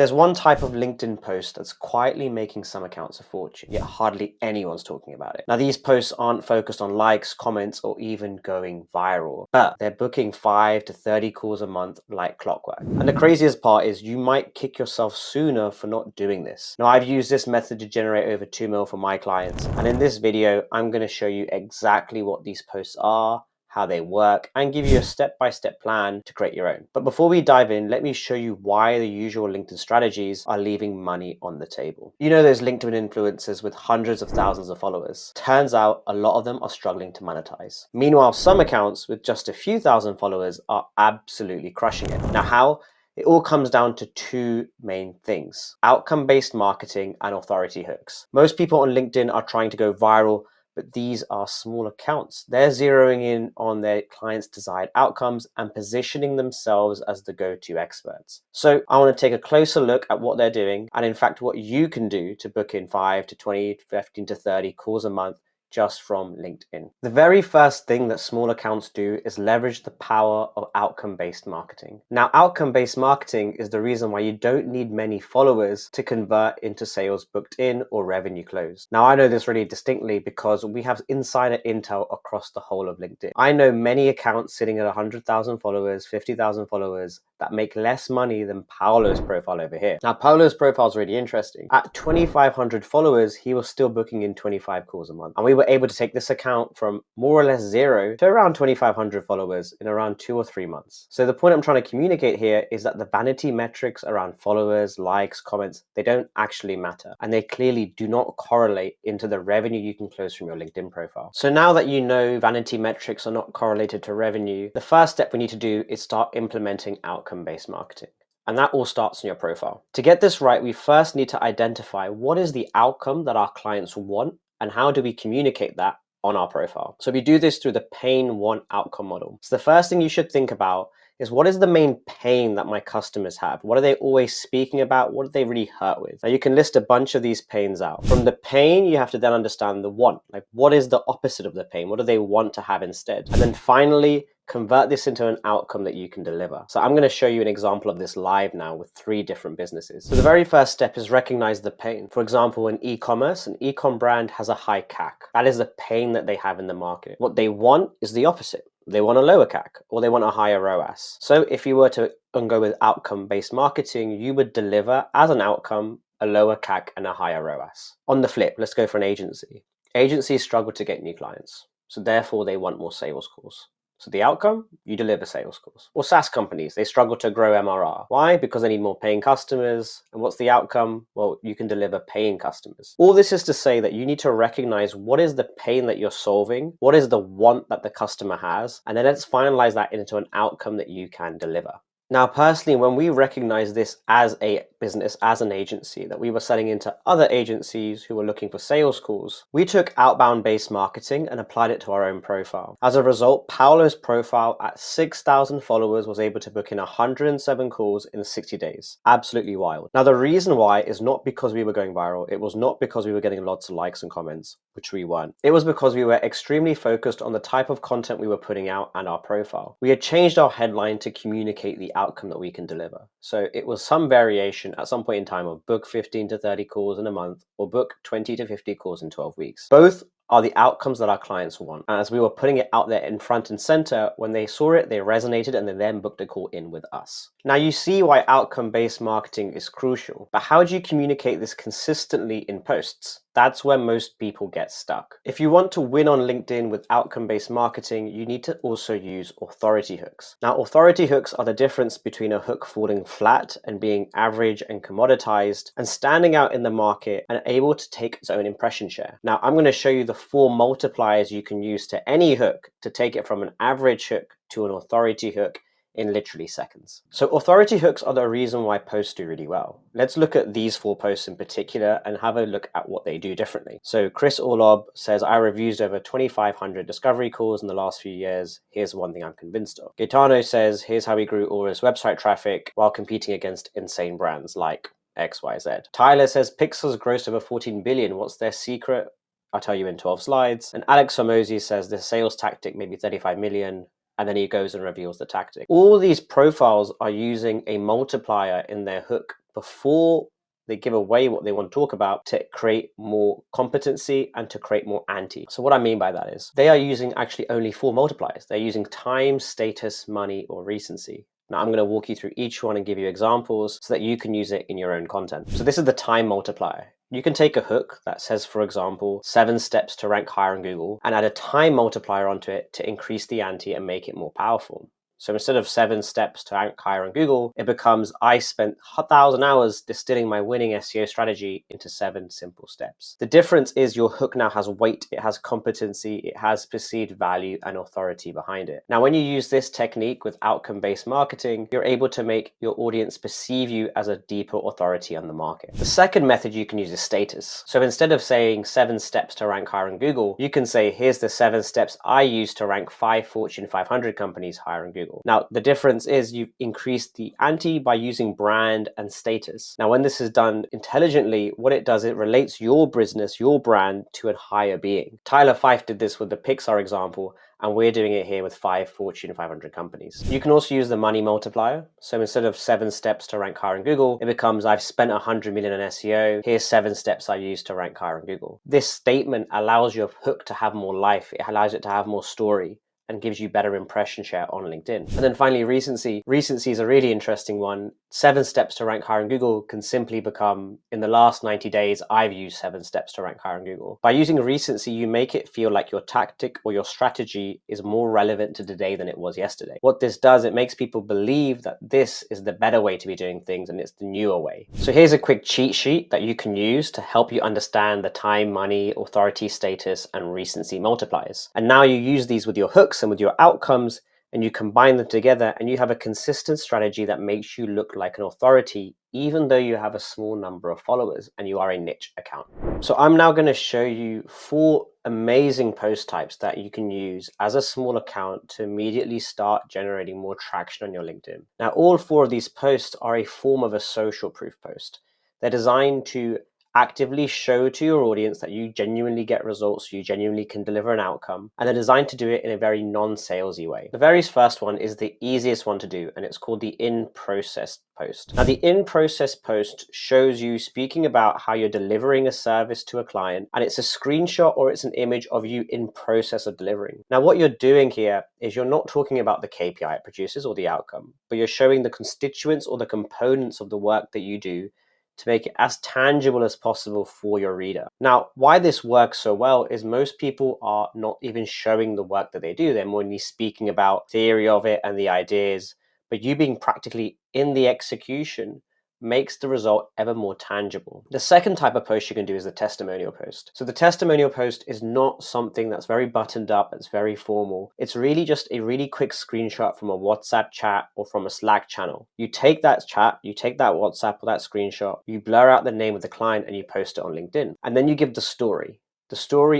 There's one type of LinkedIn post that's quietly making some accounts a fortune, yet hardly anyone's talking about it. Now, these posts aren't focused on likes, comments, or even going viral, but they're booking 5 to 30 calls a month like clockwork. And the craziest part is you might kick yourself sooner for not doing this. Now, I've used this method to generate over 2 mil for my clients, and in this video, I'm going to show you exactly what these posts are, how they work, and give you a step-by-step plan to create your own. But before we dive in, let me show you why the usual LinkedIn strategies are leaving money on the table. You know those LinkedIn influencers with hundreds of thousands of followers? Turns out a lot of them are struggling to monetize. Meanwhile, some accounts with just a few thousand followers are absolutely crushing it. Now, how? It all comes down to two main things: outcome-based marketing and authority hooks. Most people on LinkedIn are trying to go viral, but these are small accounts. They're zeroing in on their clients' desired outcomes and positioning themselves as the go-to experts. So I want to take a closer look at what they're doing and in fact what you can do to book in 5 to 20, 15 to 30 calls a month just from LinkedIn. The very first thing that small accounts do is leverage the power of outcome-based marketing. Now, outcome-based marketing is the reason why you don't need many followers to convert into sales booked in or revenue closed. Now, I know this really distinctly because we have insider intel across the whole of LinkedIn. I know many accounts sitting at 100,000 followers, 50,000 followers that make less money than Paolo's profile over here. Now, Paolo's profile is really interesting. At 2,500 followers, he was still booking in 25 calls a month. And we were able to take this account from more or less zero to around 2,500 followers in around 2 or 3 months. So the point I'm trying to communicate here is that the vanity metrics around followers, likes, comments, they don't actually matter. And they clearly do not correlate into the revenue you can close from your LinkedIn profile. So now that you know vanity metrics are not correlated to revenue, the first step we need to do is start implementing outcome-based marketing. And that all starts in your profile. To get this right, we first need to identify what is the outcome that our clients want and how do we communicate that on our profile. So we do this through the pain, want, outcome model. So the first thing you should think about is what is the main pain that my customers have? What are they always speaking about? What are they really hurt with? Now you can list a bunch of these pains out. From the pain, you have to then understand the want. Like, what is the opposite of the pain? What do they want to have instead? And then finally, convert this into an outcome that you can deliver. So I'm going to show you an example of this live now with 3 different businesses. So the very first step is recognize the pain. For example, in e-commerce, an e-com brand has a high CAC. That is the pain that they have in the market. What they want is the opposite. They want a lower CAC or they want a higher ROAS. So if you were to go with outcome-based marketing, you would deliver as an outcome a lower CAC and a higher ROAS. On the flip, let's go for an agency. Agencies struggle to get new clients, so therefore they want more sales calls. So the outcome, you deliver sales calls. Or SaaS companies, they struggle to grow MRR. Why? Because they need more paying customers. And what's the outcome? Well, you can deliver paying customers. All this is to say that you need to recognize what is the pain that you're solving, what is the want that the customer has, and then let's finalize that into an outcome that you can deliver. Now, personally, when we recognize this as a business, as an agency, that we were selling into other agencies who were looking for sales calls, we took outbound-based marketing and applied it to our own profile. As a result, Paolo's profile at 6,000 followers was able to book in 107 calls in 60 days. Absolutely wild. Now, the reason why is not because we were going viral. It was not because we were getting lots of likes and comments, which we weren't. It was because we were extremely focused on the type of content we were putting out and our profile. We had changed our headline to communicate the outcome that we can deliver. So it was some variation at some point in time of book 15 to 30 calls in a month or book 20 to 50 calls in 12 weeks. Both are the outcomes that our clients want. And as we were putting it out there in front and center, when they saw it, they resonated and they then booked a call in with us. Now you see why outcome-based marketing is crucial, but how do you communicate this consistently in posts? That's where most people get stuck. If you want to win on LinkedIn with outcome-based marketing, you need to also use authority hooks. Now, authority hooks are the difference between a hook falling flat and being average and commoditized and standing out in the market and able to take its own impression share. Now, I'm going to show you the 4 multipliers you can use to any hook to take it from an average hook to an authority hook in literally seconds. So authority hooks are the reason why posts do really well. Let's look at these 4 posts in particular and have a look at what they do differently. So Chris Orlob says, I reviewed over 2,500 discovery calls in the last few years. Here's one thing I'm convinced of. Gaetano says, here's how we grew Aura's website traffic while competing against insane brands like XYZ. Tyler says, Pixel's grossed over 14 billion. What's their secret? I'll tell you in 12 slides. And Alex Somosi says, the sales tactic, maybe 35 million. And then he goes and reveals the tactic. All these profiles are using a multiplier in their hook before they give away what they want to talk about to create more competency and to create more ante. So what I mean by that is they are using actually only 4 multipliers. They're using time, status, money, or recency. Now I'm going to walk you through each one and give you examples so that you can use it in your own content. So this is the time multiplier. You can take a hook that says, for example, 7 steps to rank higher on Google and add a time multiplier onto it to increase the ante and make it more powerful. So instead of 7 steps to rank higher on Google, it becomes I spent 1,000 hours distilling my winning SEO strategy into 7 simple steps. The difference is your hook now has weight, it has competency, it has perceived value and authority behind it. Now, when you use this technique with outcome-based marketing, you're able to make your audience perceive you as a deeper authority on the market. The second method you can use is status. So instead of saying 7 steps to rank higher on Google, you can say, here's the 7 steps I use to rank 5 Fortune 500 companies higher on Google. Now, the difference is you've increased the ante by using brand and status. Now, when this is done intelligently, what it does, it relates your business, your brand to a higher being. Tyler Fife did this with the Pixar example, and we're doing it here with 5 Fortune 500 companies. You can also use the money multiplier. So instead of 7 steps to rank higher on Google, it becomes I've spent 100 million on SEO. Here's 7 steps I use to rank higher on Google. This statement allows your hook to have more life. It allows it to have more story and gives you better impression share on LinkedIn. And then finally, recency. Recency is a really interesting one. 7 steps to rank higher on Google can simply become, in the last 90 days, I've used 7 steps to rank higher on Google. By using recency, you make it feel like your tactic or your strategy is more relevant to today than it was yesterday. What this does, it makes people believe that this is the better way to be doing things and it's the newer way. So here's a quick cheat sheet that you can use to help you understand the time, money, authority, status, and recency multipliers. And now you use these with your hooks and with your outcomes, and you combine them together and you have a consistent strategy that makes you look like an authority, even though you have a small number of followers and you are a niche account. So I'm now going to show you 4 amazing post types that you can use as a small account to immediately start generating more traction on your LinkedIn. Now, all 4 of these posts are a form of a social proof post. They're designed to actively show to your audience that you genuinely get results, you genuinely can deliver an outcome, and they're designed to do it in a very non-salesy way. The very first one is the easiest one to do, and it's called the in-process post. Now, the in-process post shows you speaking about how you're delivering a service to a client, and it's a screenshot or it's an image of you in process of delivering. Now, what you're doing here is you're not talking about the KPI it produces or the outcome, but you're showing the constituents or the components of the work that you do to make it as tangible as possible for your reader. Now, why this works so well is most people are not even showing the work that they do. They're mainly speaking about theory of it and the ideas, but you being practically in the execution makes the result ever more tangible. The second type of post you can do is the testimonial post. So the testimonial post is not something that's very buttoned up, it's very formal. It's really just a really quick screenshot from a WhatsApp chat or from a Slack channel. You take that chat, you take that WhatsApp or that screenshot, you blur out the name of the client and you post it on LinkedIn. And then you give the story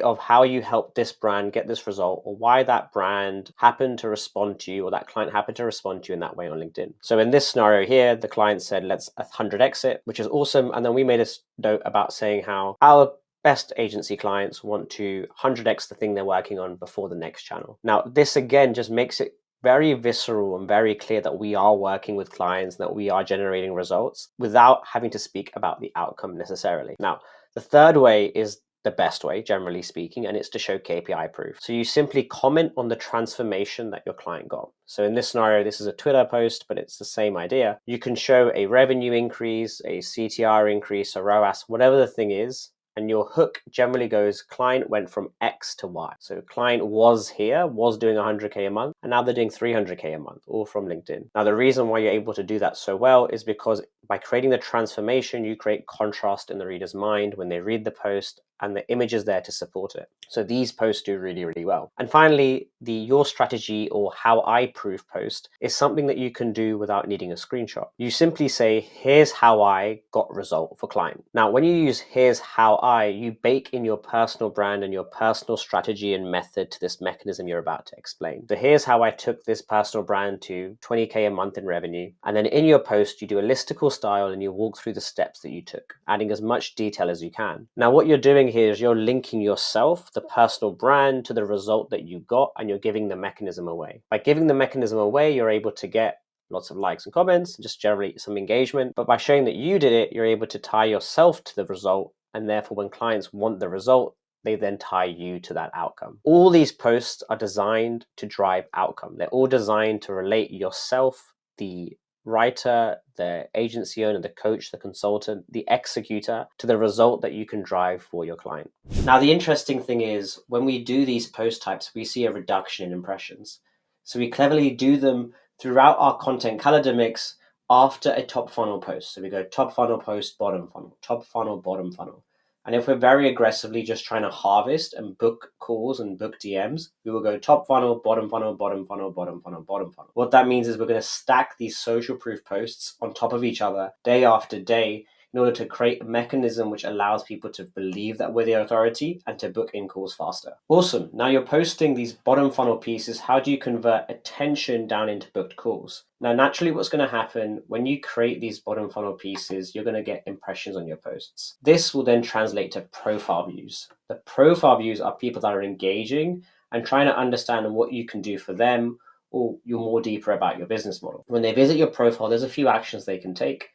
of how you helped this brand get this result, or why that brand happened to respond to you, or that client happened to respond to you in that way on LinkedIn. So in this scenario here, the client said, let's 100x it, which is awesome. And then we made a note about saying how our best agency clients want to 100x the thing they're working on before the next channel. Now, this again just makes it very visceral and very clear that we are working with clients, that we are generating results without having to speak about the outcome necessarily. Now, the third way is the best way, generally speaking, and it's to show KPI proof. So you simply comment on the transformation that your client got. So in this scenario, this is a Twitter post, but it's the same idea. You can show a revenue increase, a CTR increase, a ROAS, whatever the thing is, and your hook generally goes, client went from X to Y. So client was doing 100K a month, and now they're doing 300K a month, all from LinkedIn. Now, the reason why you're able to do that so well is because by creating the transformation, you create contrast in the reader's mind when they read the post, and the image is there to support it. So these posts do really, really well. And finally, the your strategy or how I prove post is something that you can do without needing a screenshot. You simply say, here's how I got result for client. Now, when you use here's how you bake in your personal brand and your personal strategy and method to this mechanism you're about to explain. So here's how I took this personal brand to 20K a month in revenue. And then in your post, you do a listicle style and you walk through the steps that you took, adding as much detail as you can. Now, what you're doing here is you're linking yourself, the personal brand, to the result that you got, and you're giving the mechanism away. By giving the mechanism away, you're able to get lots of likes and comments, just generally some engagement. But by showing that you did it, you're able to tie yourself to the result. And therefore, when clients want the result, they then tie you to that outcome. All these posts are designed to drive outcome. They're all designed to relate yourself, the writer, the agency owner, the coach, the consultant, the executor, to the result that you can drive for your client. Now, the interesting thing is when we do these post types, we see a reduction in impressions. So we cleverly do them throughout our content calendar mix after a top funnel post. So we go top funnel post, bottom funnel, top funnel, bottom funnel. And if we're very aggressively just trying to harvest and book calls and book DMs, we will go top funnel, bottom funnel, bottom funnel, bottom funnel, bottom funnel. What that means is we're going to stack these social proof posts on top of each other day after day in order to create a mechanism which allows people to believe that we're the authority and to book in calls faster. Awesome. Now you're posting these bottom funnel pieces. How do you convert attention down into booked calls? Now, naturally, what's going to happen when you create these bottom funnel pieces, you're going to get impressions on your posts. This will then translate to profile views. The profile views are people that are engaging and trying to understand what you can do for them, or you're more deeper about your business model. When they visit your profile, there's a few actions they can take.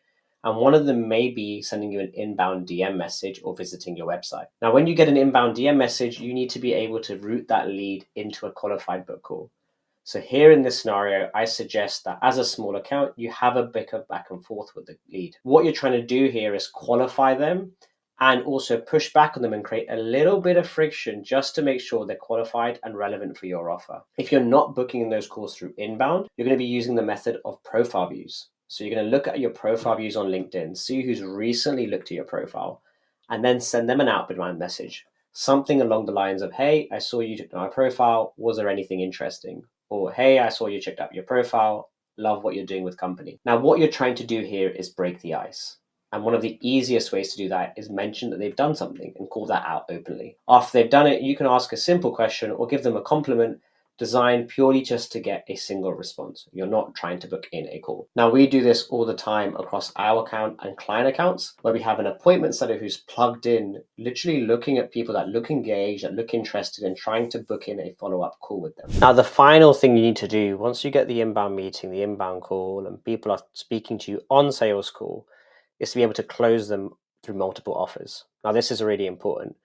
And one of them may be sending you an inbound DM message or visiting your website. Now, when you get an inbound DM message, you need to be able to route that lead into a qualified book call. So here in this scenario, I suggest that as a small account, you have a bit of back and forth with the lead. What you're trying to do here is qualify them and also push back on them and create a little bit of friction just to make sure they're qualified and relevant for your offer. If you're not booking in those calls through inbound, you're going to be using the method of profile views. So you're going to look at your profile views on LinkedIn, see who's recently looked at your profile, and then send them an outbound message. Something along the lines of, hey, I saw you checked out my profile. Was there anything interesting? Or, hey, I saw you checked out your profile. Love what you're doing with company. Now, what you're trying to do here is break the ice. And one of the easiest ways to do that is mention that they've done something and call that out openly. After they've done it, you can ask a simple question or give them a compliment designed purely just to get a single response. You're not trying to book in a call. Now, we do this all the time across our account and client accounts, where we have an appointment setter who's plugged in, literally looking at people that look engaged, that look interested, and trying to book in a follow-up call with them. Now, the final thing you need to do once you get the inbound meeting, the inbound call, and people are speaking to you on sales call, is to be able to close them through multiple offers. Now, this is really important.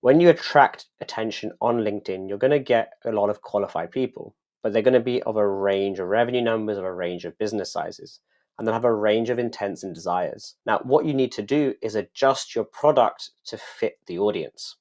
When you attract attention on LinkedIn, you're going to get a lot of qualified people, but they're going to be of a range of revenue numbers, of a range of business sizes, and they'll have a range of intents and desires. Now, what you need to do is adjust your product to fit the audience.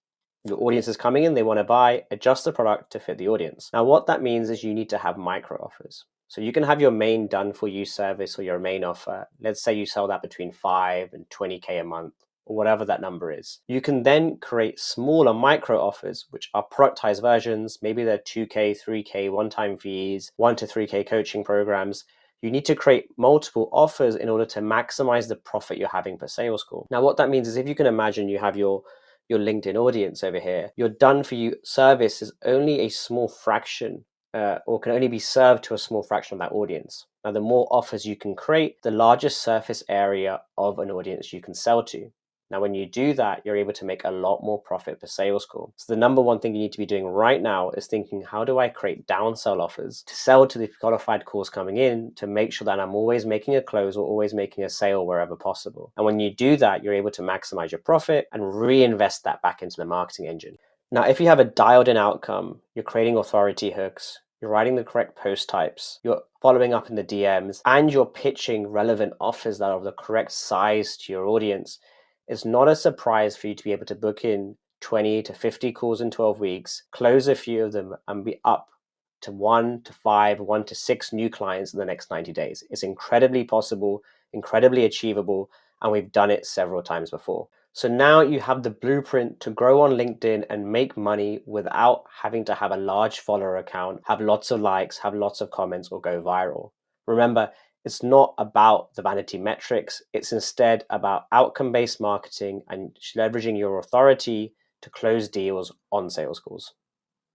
Your audience is coming in, they want to buy, adjust the product to fit the audience. Now, what that means is you need to have micro offers. So you can have your main done for you service or your main offer. Let's say you sell that between 5 and 20K a month, or whatever that number is. You can then create smaller micro offers, which are productized versions. Maybe they're 2K, 3K, one-time fees, 1 to 3K coaching programs. You need to create multiple offers in order to maximize the profit you're having per sales call. Now, what that means is if you can imagine you have your LinkedIn audience over here, your done for you service is only a small fraction or can only be served to a small fraction of that audience. Now, the more offers you can create, the larger surface area of an audience you can sell to. Now, when you do that, you're able to make a lot more profit per sales call. So the number one thing you need to be doing right now is thinking, how do I create downsell offers to sell to the qualified calls coming in to make sure that I'm always making a close or always making a sale wherever possible. And when you do that, you're able to maximize your profit and reinvest that back into the marketing engine. Now, if you have a dialed in outcome, you're creating authority hooks, you're writing the correct post types, you're following up in the DMs, and you're pitching relevant offers that are of the correct size to your audience, it's not a surprise for you to be able to book in 20 to 50 calls in 12 weeks, close a few of them, and be up to 1 to 5, 1 to 6 new clients in the next 90 days. It's incredibly possible, incredibly achievable, and we've done it several times before. So now you have the blueprint to grow on LinkedIn and make money without having to have a large follower account, have lots of likes, have lots of comments, or go viral. Remember, it's not about the vanity metrics. It's instead about outcome-based marketing and leveraging your authority to close deals on sales calls.